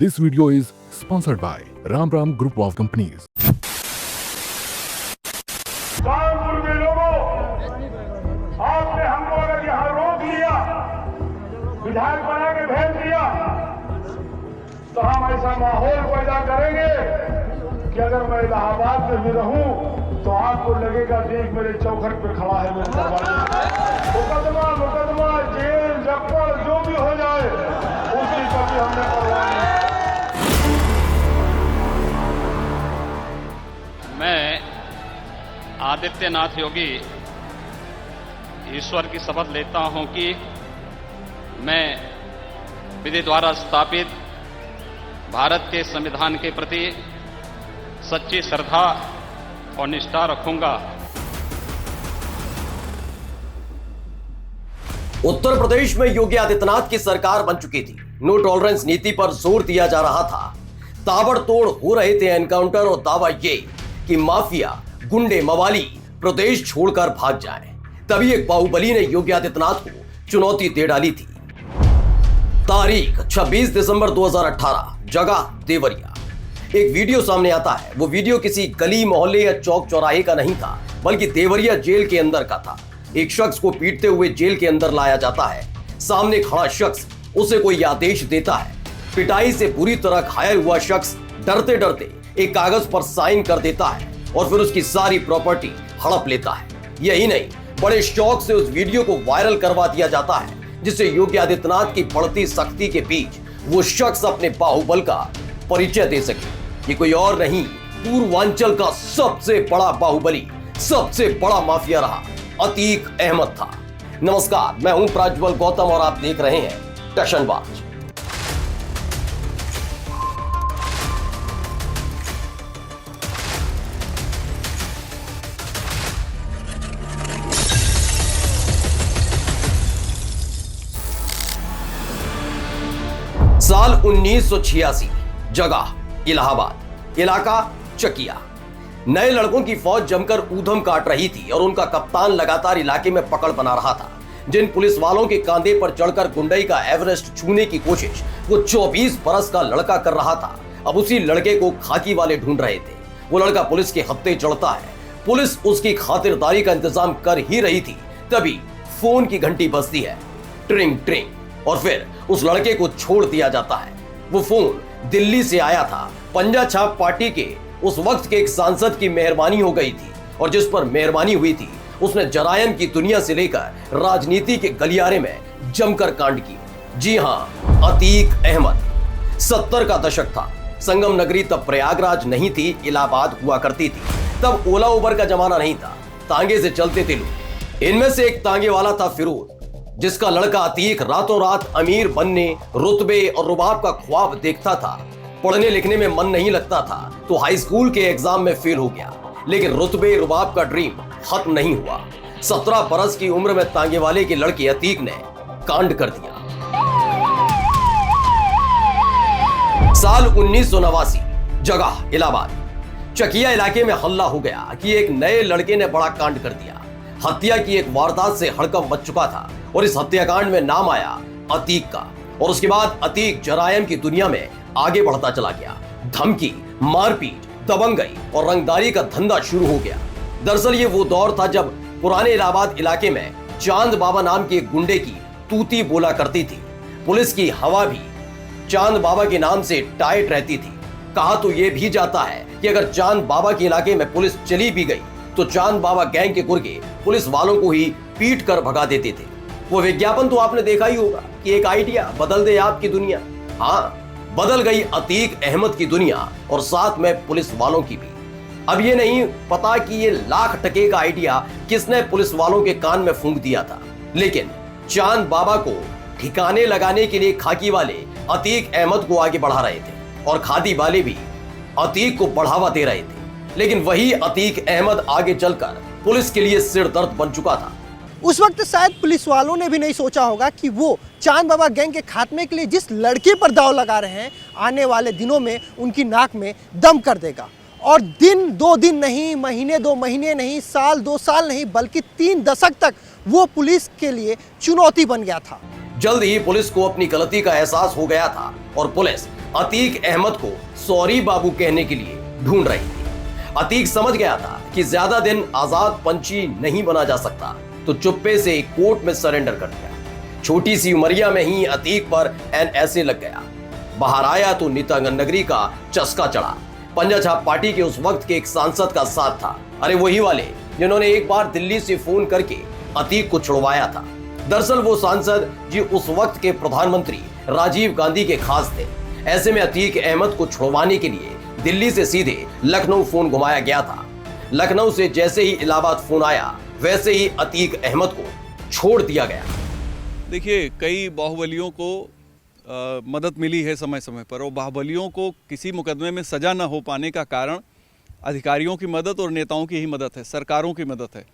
This video is sponsored by Ram Ram Group of Companies. Kanpur के लोगों, आपने हमको अगर यहाँ रोक लिया, विधायक बना के भेज दिया, तो हम ऐसा माहौल पैदा करेंगे कि अगर मैं इलाहाबाद में भी रहूं तो आपको लगेगा देख मेरे चौखट पे खड़ा है मेरे दरबार। मुकदमा जेल जब्बर जो भी हो जाए उसकी कभी हमने परवाह नहीं। मैं आदित्यनाथ योगी ईश्वर की शपथ लेता हूं कि मैं विधि द्वारा स्थापित भारत के संविधान के प्रति सच्ची श्रद्धा और निष्ठा रखूंगा। उत्तर प्रदेश में योगी आदित्यनाथ की सरकार बन चुकी थी। नो टॉलरेंस नीति पर जोर दिया जा रहा था। ताबड़तोड़ हो रहे थे एनकाउंटर और दावा ये कि माफिया गुंडे मवाली प्रदेश छोड़कर भाग जाएं। तभी एक बाहुबली ने योगी आदित्यनाथ को चुनौती दे डाली थी। तारीख 26 दिसंबर 2018, जगह देवरिया। एक वीडियो सामने आता है। वो वीडियो किसी गली मोहल्ले या चौक चौराहे का नहीं था, बल्कि देवरिया जेल के अंदर का था। एक शख्स को पीटते हुए जेल के अंदर लाया जाता है। सामने खड़ा शख्स उसे कोई आदेश देता है। पिटाई से बुरी तरह घायल हुआ शख्स डरते डरते एक कागज पर साइन कर देता है और फिर उसकी सारी प्रॉपर्टी हड़प लेता है। यही नहीं, बड़े शौक से उस वीडियो को वायरल करवा दिया जाता है, जिससे योगी आदित्यनाथ की बढ़ती सख्ती के बीच वो शख्स अपने बाहुबल का परिचय दे सके। ये कोई और नहीं, पूर्वांचल का सबसे बड़ा बाहुबली, सबसे बड़ा माफिया रहा अतीक अहमद था। नमस्कार, मैं हूं प्रज्वल गौतम और आप देख रहे हैं टशनबाज। साल 1986, जगह इलाहाबाद, इलाका चकिया। नए लड़कों की फौज जमकर ऊधम काट रही थी और उनका कप्तान लगातार इलाके में पकड़ बना रहा था। जिन पुलिस वालों के कांधे पर चढ़कर गुंडई का एवरेस्ट छूने की कोशिश वो 24 बरस का लड़का कर रहा था, अब उसी लड़के को खाकी वाले ढूंढ रहे थे। वो लड़का पुलिस के हत्थे चढ़ता है। पुलिस उसकी खातिरदारी का इंतजाम कर ही रही थी, तभी फोन की घंटी बजती है, ट्रिंग ट्रिंग, और फिर उस लड़के को छोड़ दिया जाता है। वो फोन दिल्ली से आया था। पंजा छाप पार्टी के उस वक्त के एक सांसद की मेहरबानी हो गई थी, और जिस पर मेहरबानी हुई थी उसने जरायम की दुनिया से लेकर राजनीति के गलियारे में जमकर कांड की। जी हां, अतीक अहमद। 70 का दशक था। संगम नगरी तब प्रयागराज नहीं थी, इलाहाबाद हुआ करती थी। तब ओला उबर का जमाना नहीं था, तांगे से चलते थे लोग। इनमें से एक तांगे वाला था फिरोज, जिसका लड़का अतीक रातों रात अमीर बनने, रुतबे और रुबाब का ख्वाब देखता था। पढ़ने लिखने में मन नहीं लगता था तो हाई स्कूल के एग्जाम में फेल हो गया, लेकिन रुतबे रुबाब का ड्रीम खत्म नहीं हुआ। 17 बरस की उम्र में तांगे वाले के लड़के अतीक ने कांड कर दिया। साल 1989, जगह इलाहाबाद, चकिया इलाके में हल्ला हो गया कि एक नए लड़के ने बड़ा कांड कर दिया। हत्या की एक वारदात से हड़कंप मच चुका था और इस हत्याकांड में नाम आया अतीक का। और उसके बाद अतीक जरायम की दुनिया में आगे बढ़ता चला गया। धमकी, मारपीट, दबंगई और रंगदारी का धंधा शुरू हो गया। दरअसल ये वो दौर था जब पुराने इलाहाबाद इलाके में चांद बाबा नाम के एक गुंडे की तूती बोला करती थी। पुलिस की हवा भी चांद बाबा के नाम से टाइट रहती थी। कहा तो ये भी जाता है कि अगर चांद बाबा के इलाके में पुलिस चली भी गई तो चांद बाबा गैंग के गुर्गे पुलिस वालों को ही पीट कर भगा देते थे। वो विज्ञापन तो आपने देखा ही होगा कि एक आइडिया बदल दे आपकी दुनिया। हाँ, बदल गई अतीक अहमद की दुनिया और साथ में पुलिस वालों की भी। अब ये नहीं पता कि ये लाख टके का आइडिया किसने पुलिस वालों के कान में फूंक दिया था, लेकिन चांद बाबा को ठिकाने लगाने के लिए खाकी वाले अतीक अहमद को आगे बढ़ा रहे थे और खादी वाले भी अतीक को बढ़ावा दे रहे थे। लेकिन वही अतीक अहमद आगे चलकर पुलिस के लिए सिर दर्द बन चुका था। उस वक्त शायद पुलिस वालों ने भी नहीं सोचा होगा कि वो चांद बाबा गैंग के खात्मे के लिए जिस लड़के पर दांव लगा रहे हैं, आने वाले दिनों में उनकी नाक में दम कर देगा। और दिन 2 दिन नहीं, महीने 2 महीने नहीं, साल 2 साल नहीं, बल्कि 3 दशक तक वो पुलिस के लिए चुनौती बन गया था। जल्द ही पुलिस को अपनी गलती का एहसास हो गया था और पुलिस अतीक अहमद को सॉरी बाबू कहने के लिए ढूंढ रही थी। अतीक समझ गया था कि ज्यादा दिन आजाद पंछी नहीं बना जा सकता, तो चुप्पे से कोर्ट में सरेंडर कर दिया। छोटी सी उमरिया में ही अतीक पर NSA लग गया। बाहर आया तो नीता नगरी का चस्का चढ़ा। पंजा छाप पार्टी के उस वक्त के एक सांसद का साथ था। अरे वही वाले जिन्होंने एक बार दिल्ली से फोन करके अतीक को छुड़वाया था। दरअसल वो सांसद जी उस वक्त के प्रधानमंत्री राजीव गांधी के खास थे। ऐसे में अतीक अहमद को छुड़वाने के लिए दिल्ली से सीधे लखनऊ फोन घुमाया गया था। लखनऊ से जैसे ही इलाहाबाद फोन आया, वैसे ही अतीक अहमद को छोड़ दिया गया। देखिए, कई बाहुबलियों को मदद मिली है समय समय पर, और बाहुबलियों को किसी मुकदमे में सजा न हो पाने का कारण अधिकारियों की मदद और नेताओं की ही मदद है, सरकारों की मदद है।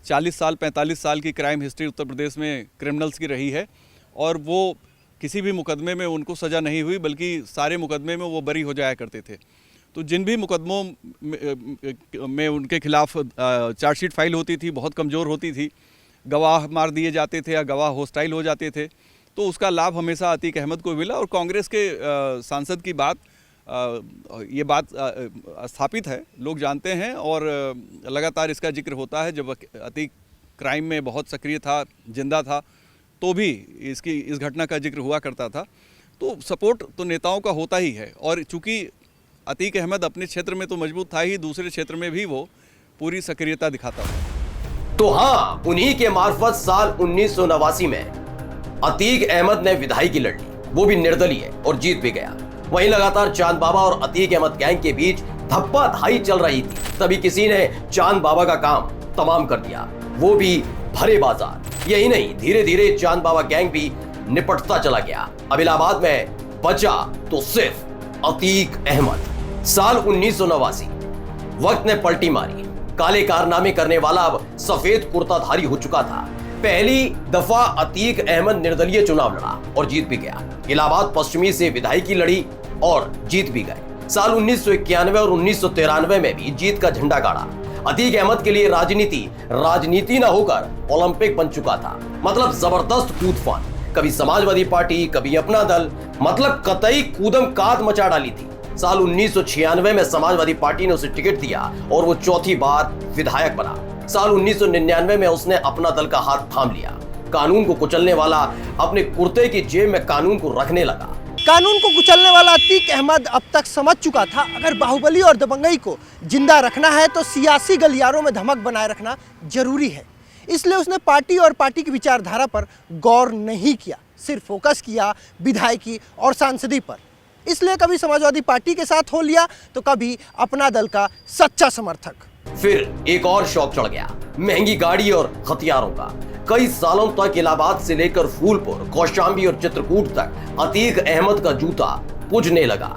40 साल 45 साल की क्राइम हिस्ट्री उत्तर प्रदेश में क्रिमिनल्स की रही है, और वो किसी भी मुकदमे में उनको सज़ा नहीं हुई, बल्कि सारे मुकदमे में वो बरी हो जाया करते थे। तो जिन भी मुकदमों में उनके खिलाफ चार्जशीट फाइल होती थी, बहुत कमज़ोर होती थी, गवाह मार दिए जाते थे या गवाह होस्टाइल हो जाते थे, तो उसका लाभ हमेशा अतीक अहमद को मिला। और कांग्रेस के सांसद की बात, ये बात स्थापित है, लोग जानते हैं, और लगातार इसका जिक्र होता है। जब अतीक क्राइम में बहुत सक्रिय था, जिंदा था, तो भी इस घटना का जिक्र हुआ करता था। तो सपोर्ट तो नेताओं का होता ही है, और चूंकि अतीक अहमद अपने क्षेत्र में तो मजबूत था ही, दूसरे क्षेत्र में भी वो पूरी सक्रियता दिखाता था। तो हाँ, उन्हीं के मार्फत साल 1989 में अतीक अहमद ने विधायकी लड़ ली, वो भी निर्दलीय, और जीत भी गया। वहीं लगातार चांद बाबा और अतीक अहमद गैंग के बीच धप्पा-धाई चल रही थी। तभी किसी ने चांद बाबा का काम तमाम कर दिया, वो भी भरे बाजार। यही नहीं, धीरे धीरे चांद बाबा गैंग भी निपटता चला गया। अब इलाहाबाद में बचा तो सिर्फ अतीक अहमद। साल 1989, वक्त ने पलटी मारी। काले कारनामे करने वाला अब सफेद कुर्ताधारी हो चुका था। पहली दफा अतीक अहमद निर्दलीय चुनाव लड़ा और जीत भी गया। इलाहाबाद पश्चिमी से विधायकी लड़ी और जीत भी गए। साल 1991 और 1993 में भी जीत का झंडा गाड़ा। अतीक अहमद के लिए राजनीति न होकर ओलंपिक बन चुका था। मतलब जबरदस्त कूदफान, कभी समाजवादी पार्टी, कभी अपना दल, मतलब कतई कूदम काद मचा डाली थी। साल 1996 में समाजवादी पार्टी ने उसे टिकट दिया और वो चौथी बार विधायक बना। साल 1999 में उसने अपना दल का हाथ थाम लिया। कानून को कुचलने वाला अपने कुर्ते की जेब में कानून को रखने लगा। कानून को कुचलने वाला अतीक अहमद अब तक समझ चुका था, अगर बाहुबली और दबंगई को जिंदा रखना है तो सियासी गलियारों में धमक बनाए रखना जरूरी है। इसलिए उसने पार्टी और पार्टी की विचारधारा पर गौर नहीं किया, सिर्फ फोकस किया विधायकी और सांसदी पर। इसलिए कभी समाजवादी पार्टी के साथ हो लिया तो कभी अपना दल का सच्चा समर्थक। फिर एक और शौक चढ़ गया, महंगी गाड़ी और हथियारों का। कई सालों तक इलाहाबाद से लेकर फूलपुर, कौशाम्बी और चित्रकूट तक अतीक अहमद का जूता पूजने लगा।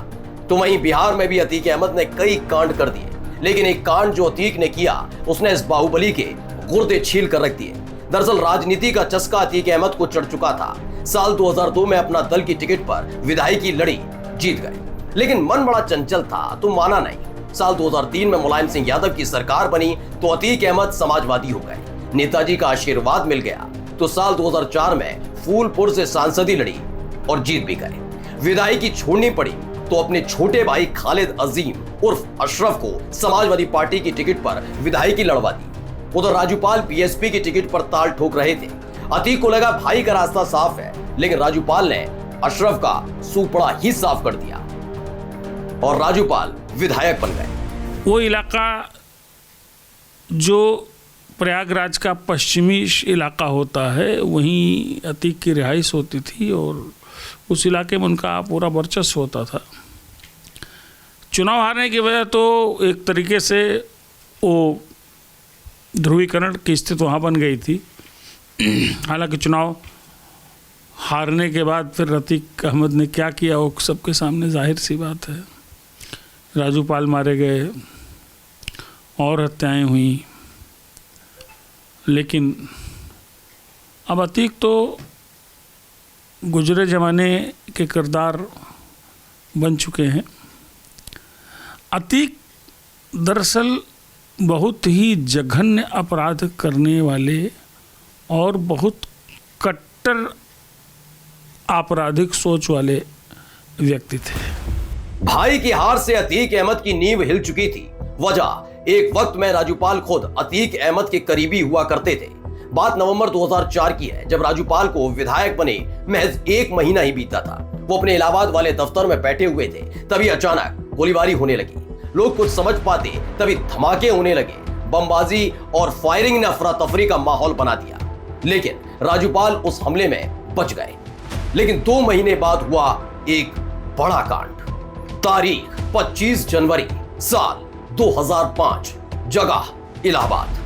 तो वहीं बिहार में भी अतीक अहमद ने कई कांड कर दिए, लेकिन एक कांड जो अतीक ने किया, उसने इस बाहुबली के गुर्दे छील कर रख दिए। दरअसल राजनीति का चस्का अतीक अहमद को चढ़ चुका था। साल 2002 में अपना दल की टिकट पर विधायकी लड़ी, जीत गए, लेकिन मन बड़ा चंचल था तो माना नहीं। साल 2003 में मुलायम सिंह यादव की सरकार बनी तो अतीक अहमद समाजवादी हो गए। नेताजी का आशीर्वाद मिल गया तो साल 2004 में फूलपुर से सांसदी लड़ी और जीत भी गए। विधायकी छोड़नी पड़ी तो अपने छोटे भाई खालिद अजीम उर्फ अशरफ को समाजवादी पार्टी की टिकट पर विधायकी लड़वा दी। उधर राजूपाल बीएसपी की टिकट पर ताल ठोक रहे थे। अतीक को लगा भाई का रास्ता साफ है, लेकिन राजूपाल ने अशरफ का सुपड़ा ही साफ कर दिया और राजूपाल विधायक बन गए। वो इलाका जो प्रयागराज का पश्चिमी इलाका होता है, वहीं अतीक की रिहाइश होती थी और उस इलाके में उनका पूरा वर्चस्व होता था। चुनाव हारने की वजह तो एक तरीके से वो ध्रुवीकरण की स्थिति वहाँ बन गई थी। हालांकि चुनाव हारने के बाद फिर अतीक अहमद ने क्या किया वो सबके सामने जाहिर सी बात है। राजूपाल मारे गए और हत्याएं हुई, लेकिन अब अतीक तो गुजरे ज़माने के किरदार बन चुके हैं। अतीक दरअसल बहुत ही जघन्य अपराध करने वाले और बहुत कट्टर आपराधिक सोच वाले व्यक्ति थे। भाई की हार से अतीक अहमद की नींव हिल चुकी थी। वजह, एक वक्त में राजूपाल खुद अतीक अहमद के करीबी हुआ करते थे। बात नवंबर 2004 की है, जब राजूपाल को विधायक बने महज 1 महीना ही बीता था। वो अपने इलाहाबाद वाले दफ्तर में बैठे हुए थे, तभी अचानक गोलीबारी होने लगी। लोग कुछ समझ पाते तभी धमाके होने लगे। बमबाजी और फायरिंग ने अफरा तफरी का माहौल बना दिया, लेकिन राजूपाल उस हमले में बच गए। लेकिन 2 महीने बाद हुआ एक बड़ा कांड। तारीख 25 जनवरी साल 2005, जगह इलाहाबाद।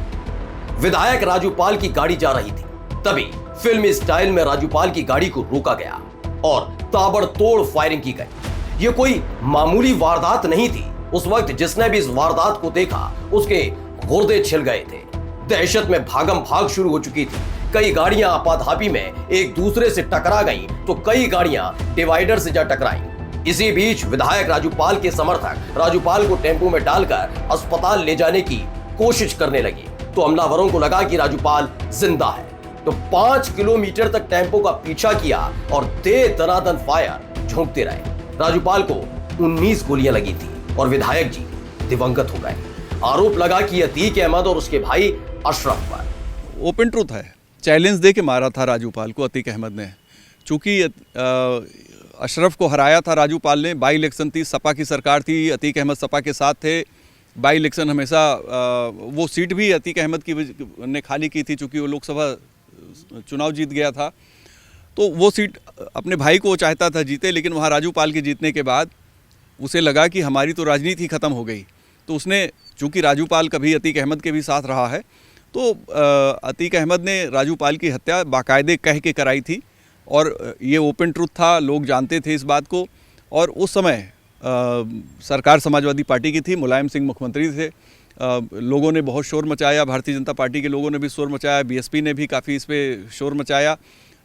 विधायक राजूपाल की गाड़ी जा रही थी, तभी फिल्मी स्टाइल में राजूपाल की गाड़ी को रोका गया और ताबड़तोड़ फायरिंग की गई। यह कोई मामूली वारदात नहीं थी। उस वक्त जिसने भी इस वारदात को देखा उसके गुर्दे छिल गए थे। दहशत में भागम भाग शुरू हो चुकी थी। कई गाड़ियां आपाधापी में एक दूसरे से टकरा गईं, तो कई गाड़ियां डिवाइडर से जा टकराईं। इसी बीच विधायक राजूपाल के समर्थक राजूपाल को टेंपो में डालकर अस्पताल ले जाने की कोशिश करने लगे, तो हमलावरों को लगा कि राजूपाल जिंदा है, तो 5 किलोमीटर तक टेंपो का पीछा किया और दे दनादन फायर झोंकते रहे। राजूपाल को 19 गोलियां लगी थी और विधायक जी दिवंगत हो गए। आरोप लगा कि अतीक अहमद और उसके भाई अशरफ पर। ओपन ट्रूथ है, चैलेंज दे के मारा था राजूपाल को अतीक अहमद ने। चूंकि अशरफ को हराया था राजूपाल ने। बाई इलेक्शन थी, सपा की सरकार थी, अतीक अहमद सपा के साथ थे। बाई इलेक्शन हमेशा वो सीट भी अतीक अहमद की ने खाली की थी, चूंकि वो लोकसभा चुनाव जीत गया था। तो वो सीट अपने भाई को चाहता था जीते, लेकिन वहाँ राजूपाल के जीतने के बाद उसे लगा कि हमारी तो राजनीति ख़त्म हो गई। तो उसने, चूंकि राजूपाल कभी अतीक अहमद के भी साथ रहा है, तो अतीक अहमद ने राजूपाल की हत्या बाकायदे कह के कराई थी और ये ओपन ट्रुथ था, लोग जानते थे इस बात को। और उस समय सरकार समाजवादी पार्टी की थी, मुलायम सिंह मुख्यमंत्री थे। लोगों ने बहुत शोर मचाया, भारतीय जनता पार्टी के लोगों ने भी शोर मचाया, बीएसपी ने भी काफ़ी इस पर शोर मचाया।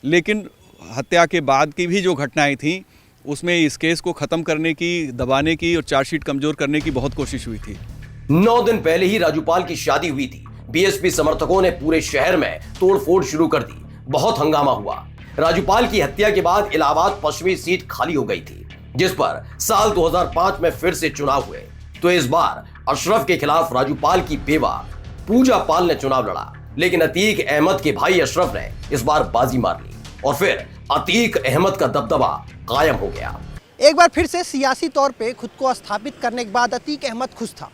लेकिन हत्या के बाद की भी जो घटनाएं थीं, उसमें इस केस को ख़त्म करने की, दबाने की और चार्जशीट कमज़ोर करने की बहुत कोशिश हुई थी। 9 दिन पहले ही राजूपाल की शादी हुई थी। बीएसपी समर्थकों ने पूरे शहर में तोड़फोड़ शुरू कर दी। बहुत हंगामा हुआ। राजूपाल की हत्या के बाद इलाहाबाद पश्चिमी सीट खाली हो गई थी, जिस पर साल 2005 में फिर से चुनाव हुए। तो इस बार अशरफ के खिलाफ राजूपाल की बेवा पूजा पाल ने चुनाव लड़ा, लेकिन अतीक अहमद के भाई अशरफ ने इस बार बाजी मार ली और फिर अतीक अहमद का दबदबा कायम हो गया। एक बार फिर से सियासी तौर पे खुद को स्थापित करने के बाद अतीक अहमद खुश था,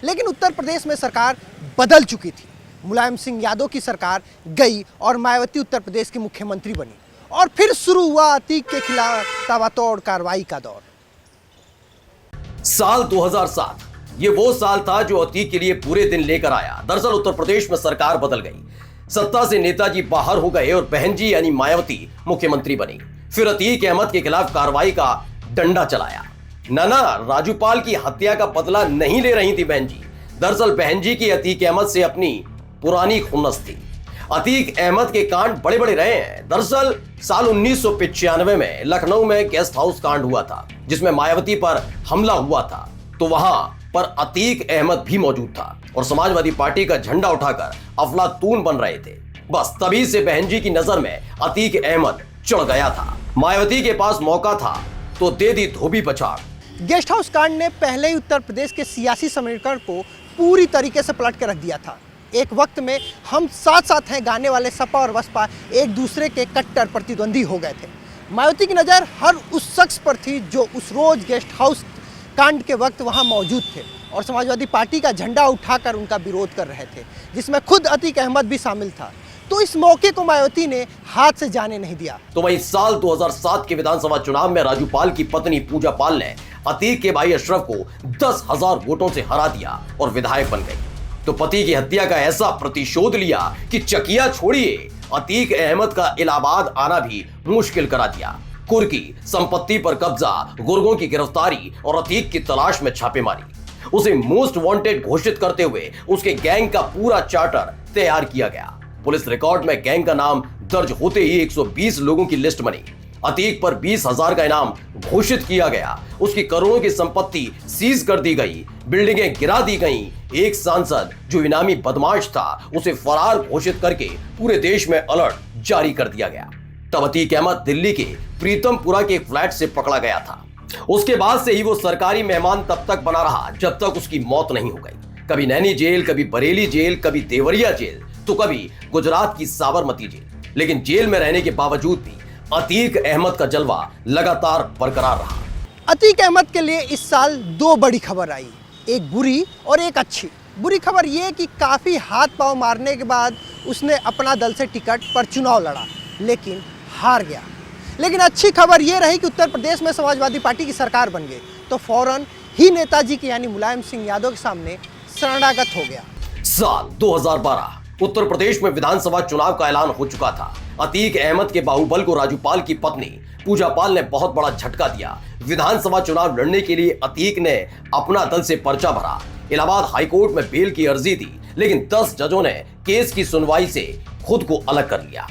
लेकिन उत्तर प्रदेश में सरकार बदल चुकी थी। मुलायम सिंह यादव की सरकार गई और मायावती उत्तर प्रदेश की मुख्यमंत्री बनी और फिर शुरू हुआ अतीक के खिलाफ ताबड़तोड़ कार्रवाई का दौर। साल 2007 ये वो साल था जो अतीक के लिए पूरे दिन लेकर आया। दरअसल उत्तर प्रदेश में सरकार बदल गई। सत्ता से नेताजी बाहर हो गए और बहन जी यानी मायावती मुख्यमंत्री बनी। फिर अतीक अहमद के खिलाफ कार्रवाई का डंडा चलाया। नाना राजूपाल की हत्या का बदला नहीं ले रही थी बहन जी। दरअसल बहन जी की अतीक अहमद से अपनी पुरानी खुन्नस थी। अतीक अहमद के कांड बड़े बड़े रहे हैं। दरअसल साल 1995 में लखनऊ में गेस्ट हाउस कांड हुआ था, जिसमें मायावती पर हमला हुआ था, तो वहां पर अतीक अहमद भी मौजूद था और समाजवादी पार्टी का झंडा उठाकर अफलातून बन रहे थे। बस तभी से बहन जी की नजर में अतीक अहमद चढ़ गया था। मायावती के पास मौका था तो दे दी धोबी पछाड़। गेस्ट हाउस कांड ने पहले ही उत्तर प्रदेश के सियासी समीकरण को पूरी तरीके से पलट कर रख दिया था। एक वक्त में हम साथ साथ हैं गाने वाले सपा और बसपा एक दूसरे के कट्टर प्रतिद्वंदी हो गए थे। मायावती की नज़र हर उस शख्स पर थी जो उस रोज गेस्ट हाउस कांड के वक्त वहां मौजूद थे और समाजवादी पार्टी का झंडा उठाकर उनका विरोध कर रहे थे, जिसमें खुद अतीक अहमद भी शामिल था। तो इस मौके को मायावती ने हाथ से जाने नहीं दिया। तो वहीं साल 2007 के विधानसभा चुनाव में राजूपाल की पत्नी पूजा पाल ने अतीक के भाई अशरफ को 10,000 वोटों से हरा दिया और विधायक बन गई। तो पति की हत्या का ऐसा प्रतिशोध लिया कि चकिया छोड़िए, अतीक अहमद का इलाहाबाद आना भी मुश्किल करा दिया। कुर्की संपत्ति पर कब्जा, गुर्गों की गिरफ्तारी और अतीक की तलाश में छापेमारी। उसे मोस्ट वांटेड घोषित करते हुए उसके गैंग का पूरा चार्टर तैयार किया गया। पुलिस रिकॉर्ड में गैंग का नाम दर्ज होते ही 120 लोगों की लिस्ट बनी। अतीक पर 20,000 का इनाम घोषित किया गया। उसकी करोड़ों की संपत्ति सीज कर दी गई, बिल्डिंगें गिरा दी गईं। एक सांसद जो इनामी बदमाश था उसे फरार घोषित करके पूरे देश में अलर्ट जारी कर दिया गया। तब अतीक अहमद दिल्ली के प्रीतमपुरा के एक फ्लैट से पकड़ा गया था। उसके बाद से ही वो सरकारी मेहमान तब तक बना रहा जब तक उसकी मौत नहीं हो गई। कभी नैनी जेल, कभी बरेली जेल, कभी देवरिया जेल, तो कभी गुजरात की साबरमती जेल। लेकिन जेल में रहने के बावजूद भी अतीक अहमद का जलवा लगातार बरकरार रहा। अतीक अहमद के लिए इस साल दो बड़ी खबर आई, एक बुरी और एक अच्छी। बुरी खबर यह कि काफ़ी हाथ पांव मारने के बाद उसने अपना दल से टिकट पर चुनाव लड़ा, लेकिन हार गया। लेकिन अच्छी खबर यह रही कि उत्तर प्रदेश में समाजवादी पार्टी की सरकार बन गई, तो फौरन ही नेताजी के यानी मुलायम सिंह यादव के सामने शरणागत हो गया। साल 2012 उत्तर प्रदेश में विधानसभा चुनाव का ऐलान हो चुका था। अतीक अहमद के बाहुबल को राजूपाल की पत्नी पूजा पाल ने बहुत बड़ा झटका दिया। विधानसभा चुनाव लड़ने के लिए अतीक ने अपना दल से पर्चा भरा, इलाहाबाद हाईकोर्ट में बेल की अर्जी दी, लेकिन 10 जजों ने केस की सुनवाई से खुद को अलग कर लिया।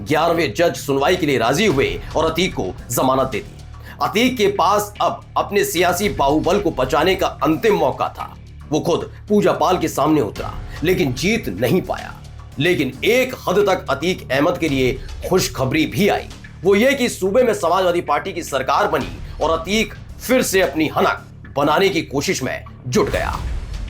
11वें जज सुनवाई के लिए राजी हुए और अतीक को जमानत दे दी। अतीक के पास अब अपने सियासी बाहुबल को बचाने का अंतिम मौका था। वो खुद पूजा पाल के सामने उतरा, लेकिन जीत नहीं पाया। लेकिन एक हद तक अतीक अहमद के लिए खुशखबरी भी आई। वो ये कि सूबे में समाजवादी पार्टी की सरकार बनी और अतीक फिर से अपनी हनक बनाने की कोशिश में जुट गया।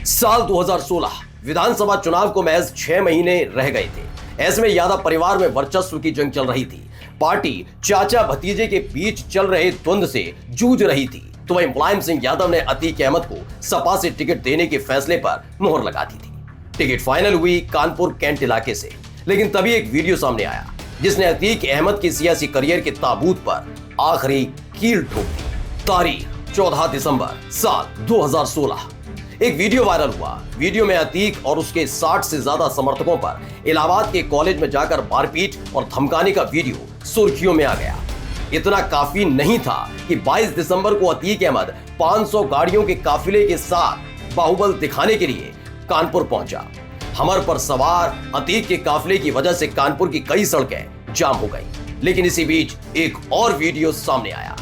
साल 2016 विधानसभा चुनाव को महज 6 महीने रह गए थे। ऐसे में यादव परिवार में वर्चस्व की जंग चल रही थी। पार्टी चाचा भतीजे के बीच चल रहे द्वंद्व से जूझ रही थी। तो वहीं मुलायम सिंह यादव ने अतीक अहमद को सपा से टिकट देने के फैसले पर मुहर लगा दी थी। टिकट फाइनल हुई कानपुर कैंट इलाके से। लेकिन तभी एक वीडियो सामने आया जिसने अतीक अहमद के सियासी करियर के ताबूत पर आखिरी कील ठोक दी। तारीख 14 दिसंबर साल 2016 एक वीडियो वायरल हुआ। वीडियो में अतीक और उसके 60 से ज्यादा समर्थकों पर इलाहाबाद के कॉलेज में जाकर मारपीट और धमकाने का वीडियो सुर्खियों में आ गया। इतना काफी नहीं था कि 22 दिसंबर को अतीक अहमद 500 गाड़ियों के काफिले के साथ बाहुबल दिखाने के लिए कानपुर पहुंचा। हमर पर सवार अतीक के काफिले की वजह से कानपुर की कई सड़कें जाम हो गई। लेकिन इसी बीच एक और वीडियो सामने आया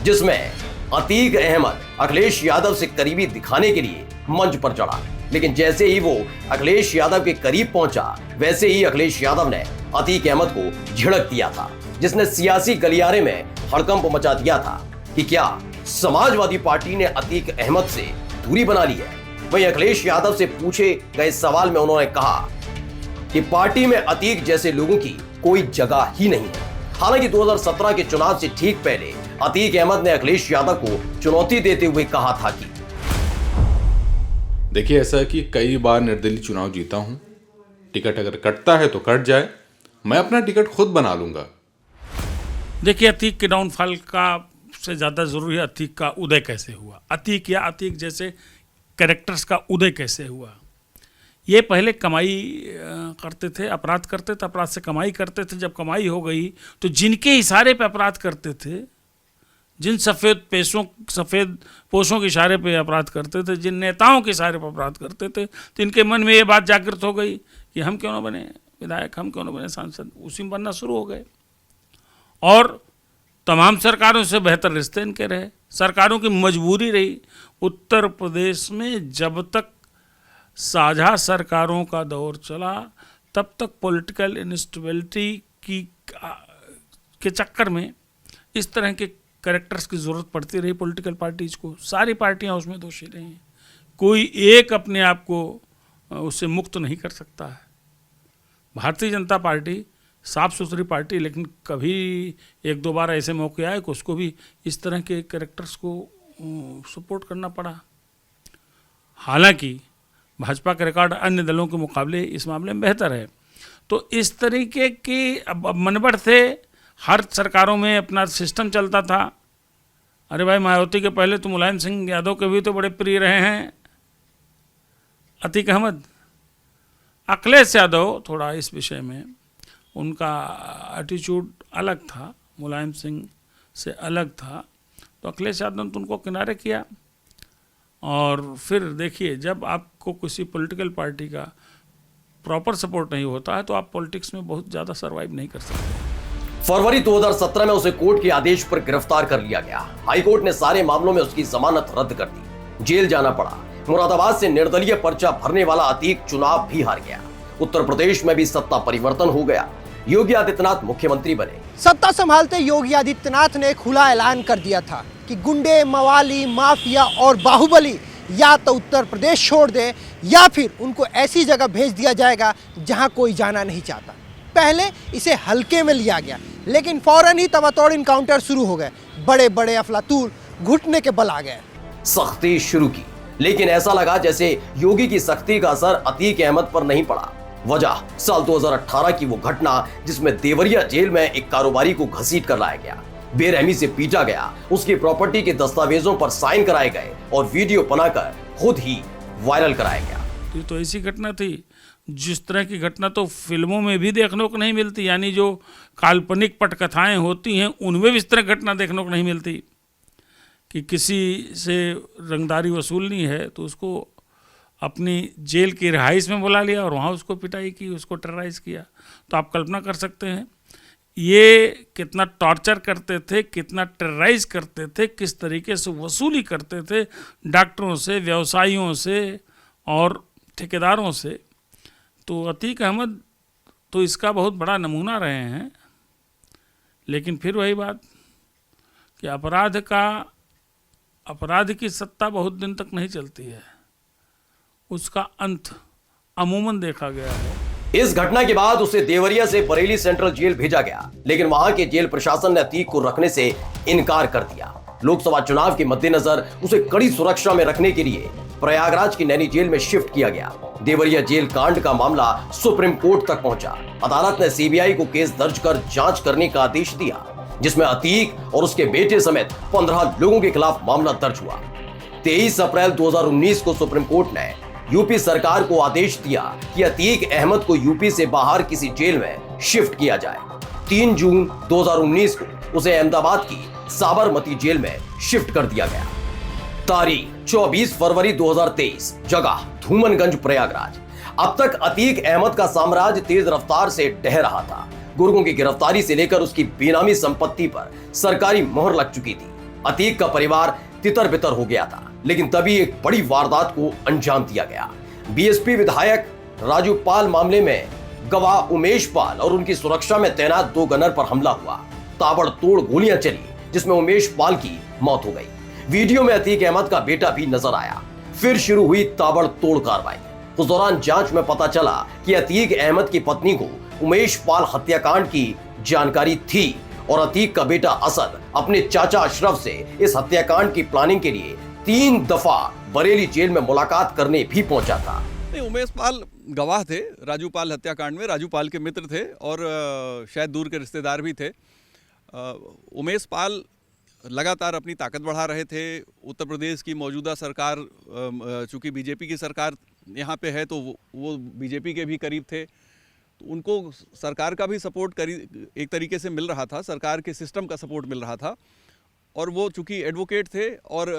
जिसमें अतीक अहमद अखिलेश यादव से करीबी दिखाने के लिए मंच पर चढ़ा। लेकिन जैसे ही वो अखिलेश यादव के करीब पहुंचा, वैसे ही अखिलेश यादव ने अतीक अहमद को झिड़क दिया था, जिसने सियासी गलियारे में हड़कंप मचा दिया था कि क्या समाजवादी पार्टी ने अतीक अहमद से दूरी बना ली है। वहीं अखिलेश यादव से पूछे गए सवाल में उन्होंने कहा कि पार्टी में अतीक जैसे लोगों की कोई जगह ही नहीं है। हालांकि 2017 के चुनाव से ठीक पहले अतीक अहमद ने अखिलेश यादव को चुनौती देते हुए कहा था कि देखिए, ऐसा है कि कई बार निर्दलीय चुनाव जीता हूं। टिकट अगर कटता है तो कट जाए, मैं अपना टिकट खुद बना लूंगा। देखिए, अतीक के डाउनफॉल का से ज़्यादा ज़रूरी है अतीक का उदय कैसे हुआ। अतीक या अतीक जैसे कैरेक्टर्स का उदय कैसे हुआ। ये पहले कमाई करते थे, अपराध करते थे, अपराध से कमाई करते थे। जब कमाई हो गई तो जिनके इशारे पे अपराध करते थे, जिन सफ़ेद पोशों के इशारे पे अपराध करते थे, जिन नेताओं के इशारे पर अपराध करते थे, तो इनके मन में ये बात जागृत हो गई कि हम क्यों ना बने विधायक, हम क्यों ना बने सांसद। उसी में बनना शुरू हो गए और तमाम सरकारों से बेहतर रिश्ते इनके रहे। सरकारों की मजबूरी रही। उत्तर प्रदेश में जब तक साझा सरकारों का दौर चला, तब तक पॉलिटिकल इंस्टेबिलिटी के चक्कर में इस तरह के कैरेक्टर्स की ज़रूरत पड़ती रही पॉलिटिकल पार्टीज़ को। सारी पार्टियां उसमें दोषी रही हैं। कोई एक अपने आप को उससे मुक्त नहीं कर सकता है। भारतीय जनता पार्टी साफ सुथरी पार्टी, लेकिन कभी एक दो बार ऐसे मौके आए कि उसको भी इस तरह के कैरेक्टर्स को सपोर्ट करना पड़ा। हालांकि भाजपा का रिकॉर्ड अन्य दलों के मुकाबले इस मामले में बेहतर है। तो इस तरीके के अब मनबड़ थे। हर सरकारों में अपना सिस्टम चलता था। अरे भाई, मायावती के पहले तो मुलायम सिंह यादव के भी तो बड़े प्रिय रहे हैं अतीक अहमद। अखिलेश यादव थोड़ा इस विषय में उनका एटीट्यूड अलग था, मुलायम सिंह से अलग था। तो अखिलेश यादव ने तो उनको किनारे किया। और फिर देखिए, जब आपको किसी पॉलिटिकल पार्टी का प्रॉपर सपोर्ट नहीं होता है तो आप पॉलिटिक्स में बहुत ज़्यादा सर्वाइव नहीं कर सकते। फरवरी 2017 में उसे कोर्ट के आदेश पर गिरफ्तार कर लिया गया। हाईकोर्ट ने सारे मामलों में उसकी जमानत रद्द कर दी। जेल जाना पड़ा। मुरादाबाद से निर्दलीय पर्चा भरने वाला अतीक चुनाव भी हार गया। उत्तर प्रदेश में भी सत्ता परिवर्तन हो गया। योगी आदित्यनाथ मुख्यमंत्री बने। सत्ता संभालते योगी आदित्यनाथ ने खुला ऐलान कर दिया था कि गुंडे, मवाली, माफिया और बाहुबली या तो उत्तर प्रदेश छोड़ दे या फिर उनको ऐसी जगह भेज दिया जाएगा जहां कोई जाना नहीं चाहता। पहले इसे हल्के में लिया गया, लेकिन फौरन ही तबातोड़ इनकाउंटर शुरू हो गए। बड़े बड़े अफलातून घुटने के बल आ गए। सख्ती शुरू की, लेकिन ऐसा लगा जैसे योगी की सख्ती का असर अतीक अहमद पर नहीं पड़ा। वजह साल 2018 की वो घटना जिसमें देवरिया जेल में एक कारोबारी को घसीट कर लाया गया, बेरहमी से पीटा गया, उसकी प्रॉपर्टी के दस्तावेजों पर साइन कराए गए और वीडियो बनाकर खुद ही वायरल कराया गया। तो ऐसी घटना थी जिस तरह की घटना तो फिल्मों में भी देखने को नहीं मिलती, यानी जो काल्पनिक पटकथाएं होती हैं उनमें भी इस तरह घटना देखने को नहीं मिलती कि किसी से रंगदारी वसूलनी है तो उसको अपनी जेल की रिहाइश में बुला लिया और वहाँ उसको पिटाई की, उसको टेरराइज किया। तो आप कल्पना कर सकते हैं ये कितना टॉर्चर करते थे, कितना टेरराइज करते थे, किस तरीके से वसूली करते थे डॉक्टरों से, व्यवसायियों से और ठेकेदारों से। तो अतीक अहमद तो इसका बहुत बड़ा नमूना रहे हैं। लेकिन फिर वही बात कि अपराध की सत्ता बहुत दिन तक नहीं चलती है, उसका अंत अमूमन देखा गया है। इस घटना के बाद उसे देवरिया से बरेली सेंट्रल जेल भेजा गया, लेकिन वहां के जेल प्रशासन ने अतीक को रखने से इनकार कर दिया। लोकसभा चुनाव के मद्देनजर उसे कड़ी सुरक्षा में रखने के लिए प्रयागराज की नैनी जेल में शिफ्ट किया गया। देवरिया जेल कांड का मामला सुप्रीम कोर्ट तक पहुंचा। अदालत ने सीबीआई को केस दर्ज कर जांच करने का आदेश दिया, जिसमें अतीक और उसके बेटे समेत 15 लोगों के खिलाफ मामला दर्ज हुआ। 23 अप्रैल 2019 को सुप्रीम कोर्ट ने यूपी सरकार को आदेश दिया कि अतीक अहमद को यूपी से बाहर किसी जेल में शिफ्ट किया जाए। 3 जून 2019 को उसे अहमदाबाद की साबरमती जेल में शिफ्ट कर दिया गया। तारीख 24 फरवरी 2023, जगह धूमनगंज, प्रयागराज। अब तक अतीक अहमद का साम्राज्य तेज रफ्तार से ढह रहा था। गुर्गों की गिरफ्तारी से लेकर उसकी बेनामी संपत्ति पर सरकारी मोहर लग चुकी थी। अतीक का परिवार तितर बितर हो गया था, लेकिन तभी एक बड़ी वारदात को अंजाम दिया गया। बीएसपी विधायक राजू पाल मामले में गवाह उमेश पाल और उनकी सुरक्षा में तैनात 2 गनर पर हमला हुआ। ताबड़तोड़ गोलियां चली, जिसमें उमेश पाल की मौत हो गई। वीडियो में अतीक अहमद का बेटा भी नजर आया। फिर शुरू हुई ताबड़तोड़ कार्रवाई। उस दौरान जांच में पता चला कि अतीक अहमद की पत्नी को उमेश पाल हत्याकांड की जानकारी थी और अतीक का बेटा असद अपने चाचा अशरफ से इस हत्याकांड की प्लानिंग के लिए 3 दफा बरेली जेल में मुलाकात करने भी पहुंचा था। उमेश पाल गवाह थे राजू पाल हत्याकांड में। राजू पाल के मित्र थे और शायद दूर के रिश्तेदार भी थे। उमेश पाल लगातार अपनी ताकत बढ़ा रहे थे। उत्तर प्रदेश की मौजूदा सरकार, चूंकि बीजेपी की सरकार यहाँ पे है, तो वो बीजेपी के भी करीब थे। तो उनको सरकार का भी सपोर्ट एक तरीके से मिल रहा था, सरकार के सिस्टम का सपोर्ट मिल रहा था। और वो चूंकि एडवोकेट थे और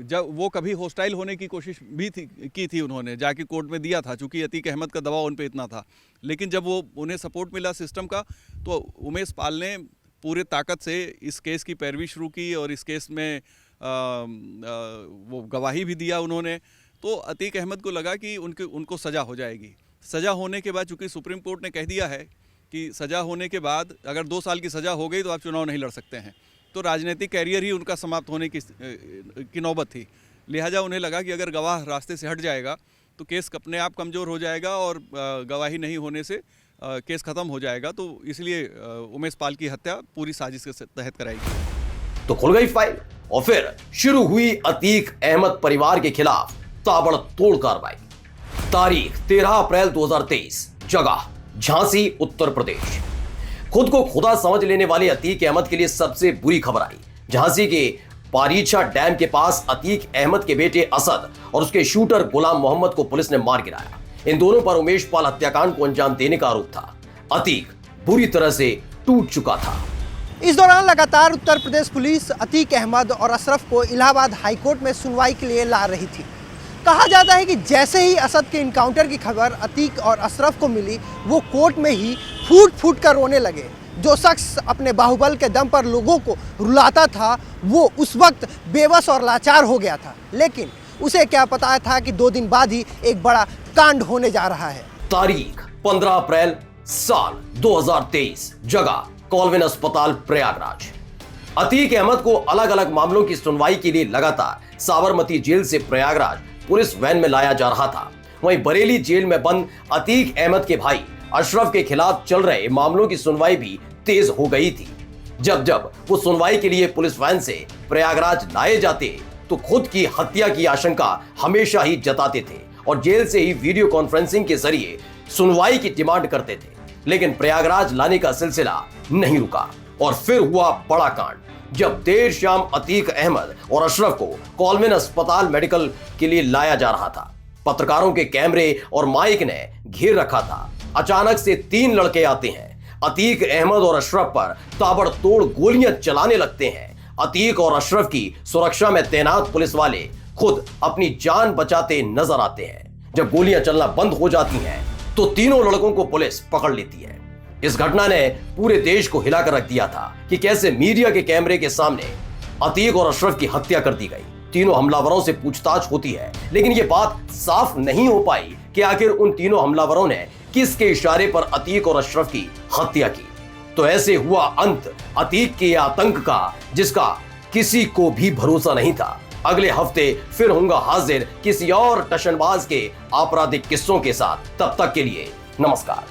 जब वो कभी हॉस्टाइल होने की कोशिश भी की थी, उन्होंने जाके कोर्ट में दिया था, चूंकि अतीक अहमद का दबाव उन पे इतना था। लेकिन जब वो उन्हें सपोर्ट मिला सिस्टम का, तो उमेश पाल ने पूरे ताकत से इस केस की पैरवी शुरू की और इस केस में वो गवाही भी दिया उन्होंने। तो अतीक अहमद को लगा कि उनको सज़ा हो जाएगी। सज़ा होने के बाद, चूंकि सुप्रीम कोर्ट ने कह दिया है कि सज़ा होने के बाद अगर 2 साल की सज़ा हो गई तो आप चुनाव नहीं लड़ सकते हैं, तो राजनीतिक कैरियर ही उनका समाप्त होने की नौबत थी। लिहाजा उन्हें लगा कि अगर गवाह रास्ते से हट जाएगा तो केस अपने आप कमज़ोर हो जाएगा और गवाही नहीं होने से केस ख़त्म हो जाएगा। तो इसलिए उमेश पाल की हत्या पूरी साजिश के तहत कराई गई। तो खुल गई फाइल और फिर शुरू हुई अतीक अहमद परिवार के खिलाफ ताबड़तोड़ कार्रवाई। तारीख 13 अप्रैल 2023, जगह झांसी, उत्तर प्रदेश। खुद को खुदा समझ लेने वाले अतीक अहमद के लिए सबसे बुरी खबर आई। झांसी के पारीछा डैम के पास अतीक अहमद के बेटे असद और उसके शूटर गुलाम मोहम्मद को पुलिस ने मार गिराया। इन दोनों पर उमेश पाल हत्याकांड को अंजाम देने का आरोप था। अतीक बुरी तरह से टूट चुका था। इस दौरान लगातार उत्तर प्रदेश पुलिस अतीक अहमद और अशरफ को इलाहाबाद हाईकोर्ट में सुनवाई के लिए ला रही थी। कहा जाता है कि जैसे ही असद के इनकाउंटर की खबर अतीक और अशरफ को मिली, वो कोर्ट में ही फूट फूट कर रोने लगे। जो शख्स अपने बाहुबल के दम पर लोगों को रुलाता था, वो उस वक्त बेबस और लाचार हो गया था। लेकिन उसे क्या पता था कि 2 दिन बाद ही एक बड़ा कांड होने जा रहा है। तारीख 15 अप्रैल साल 2023, जगह कॉल्विन अस्पताल प्रयागराज। अतीक अहमद को अलग अलग मामलों की सुनवाई के लिए लगातार साबरमती जेल से प्रयागराज पुलिस वैन में लाया जा रहा था। वहीं बरेली जेल में बंद अतीक अहमद के भाई अशरफ के खिलाफ चल रहे मामलों की सुनवाई भी तेज हो गई थी। जब जब वो सुनवाई के लिए पुलिस वैन से प्रयागराज लाए जाते तो खुद की हत्या की आशंका हमेशा ही जताते थे और जेल से ही वीडियो कॉन्फ्रेंसिंग के जरिए सुनवाई की डिमांड करते थे। लेकिन प्रयागराज लाने का सिलसिला नहीं रुका और फिर हुआ बड़ा कांड जब देर शाम अतीक अहमद और अशरफ को कॉल्विन अस्पताल मेडिकल के लिए लाया जा रहा था। पत्रकारों के कैमरे और माइक ने घेर रखा था। अचानक से 3 लड़के आते हैं, अतीक अहमद और अशरफ पर ताबड़तोड़ गोलियां चलाने लगते हैं। अतीक और अशरफ की सुरक्षा में तैनात पुलिस वाले खुद अपनी जान बचाते नजर आते हैं। जब गोलियां चलना बंद हो जाती हैं तो तीनों लड़कों को पुलिस पकड़ लेती है। इस घटना ने पूरे देश को हिलाकर रख दिया था कि कैसे मीडिया के कैमरे के सामने अतीक और अशरफ की हत्या कर दी गई। तीनों हमलावरों से पूछताछ होती है, लेकिन यह बात साफ नहीं हो पाई कि आखिर उन तीनों हमलावरों ने किसके इशारे पर अतीक और अशरफ की हत्या की। तो ऐसे हुआ अंत अतीक के आतंक का, जिसका किसी को भी भरोसा नहीं था। अगले हफ्ते फिर होऊंगा हाजिर किसी और टशनबाज के आपराधिक किस्सों के साथ। तब तक के लिए नमस्कार।